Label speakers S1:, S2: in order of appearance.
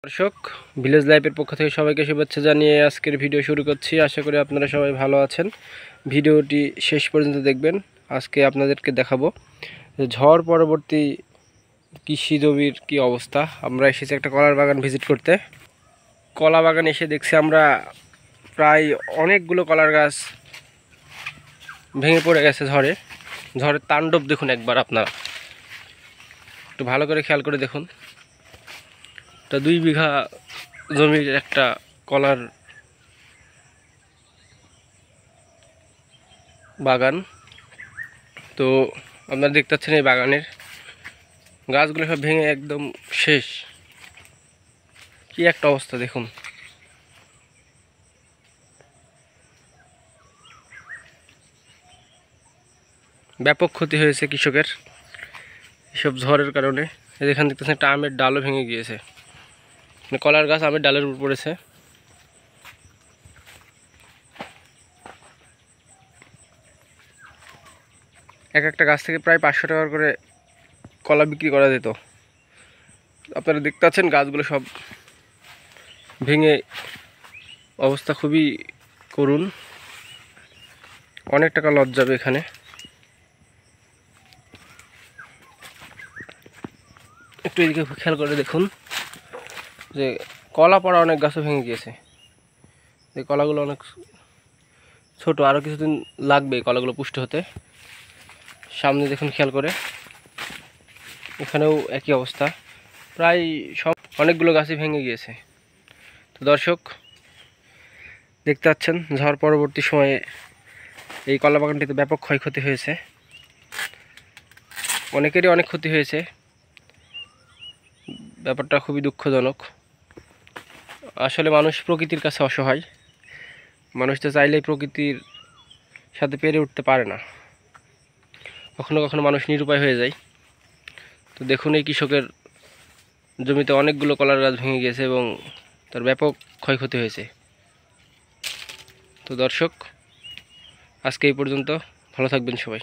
S1: দর্শক, ভিলেজ লাইফের পক্ষ থেকে সবাইকে শুভেচ্ছা জানিয়ে আজকের ভিডিও শুরু করছি। আশা করি আপনারা সবাই ভালো আছেন। ভিডিওটি শেষ পর্যন্ত দেখবেন। আজকে আপনাদেরকে দেখাবো যে ঝড় পরবর্তী কৃষি জমির কি অবস্থা। আমরা এসেছি একটা কলার বাগান ভিজিট করতে। কলা বাগান এসে দেখছি আমরা প্রায় অনেকগুলো কলার গাছ ভেঙে পড়ে গেছে ঝড়ের তাণ্ডব দেখুন একবার আপনারা একটু ভালো করে খেয়াল করে দেখুন। এটা 2 বিঘা জমির একটা কলার বাগান। তো আপনারা দেখতে পাচ্ছেন এই বাগানের গাছগুলো সব ভেঙে একদম শেষ। কি একটা অবস্থা দেখুন। ব্যাপক ক্ষতি হয়েছে কৃষকের এসব ঝড়ের কারণে। এখানে দেখতেছেন একটা আমের ডালও ভেঙে গিয়েছে, মানে কলার গাছ আমের ডালের উপর পড়েছে। একটা গাছ থেকে প্রায় 500 টাকা করে কলা বিক্রি করা যেত। আপনারা দেখতে পাচ্ছেন গাছগুলো সব ভেঙে অবস্থা খুবই করুণ। অনেক টাকা লস যাবে এখানে। একটু এদিকে খেয়াল করে দেখুন যে কলা পড়া অনেক গাছও ভেঙে গিয়েছে। এই কলাগুলো অনেক ছোট, আরও কিছুদিন লাগবে এই কলাগুলো পুষ্ট হতে। সামনে দেখুন খেয়াল করে, এখানেও একই অবস্থা, প্রায় সব অনেকগুলো গাছই ভেঙে গিয়েছে। তো দর্শক, দেখতে পাচ্ছেন ঝড় পরবর্তী সময়ে এই কলা বাগানটিতে ব্যাপক ক্ষয়ক্ষতি হয়েছে। অনেকেরই অনেক ক্ষতি হয়েছে। ব্যাপারটা খুবই দুঃখজনক। আসলে মানুষ প্রকৃতির কাছে অসহায়। মানুষ তো চাইলেই প্রকৃতির সাথে পেরে উঠতে পারে না। কখনো কখনো মানুষ নিরুপায় হয়ে যায়। তো দেখুন এই কৃষকের জমিতে অনেকগুলো কলার গাছ ভেঙে গিয়েছে এবং তার ব্যাপক ক্ষয়ক্ষতি হয়েছে। তো দর্শক, আজকে এই পর্যন্ত। ভালো থাকবেন সবাই।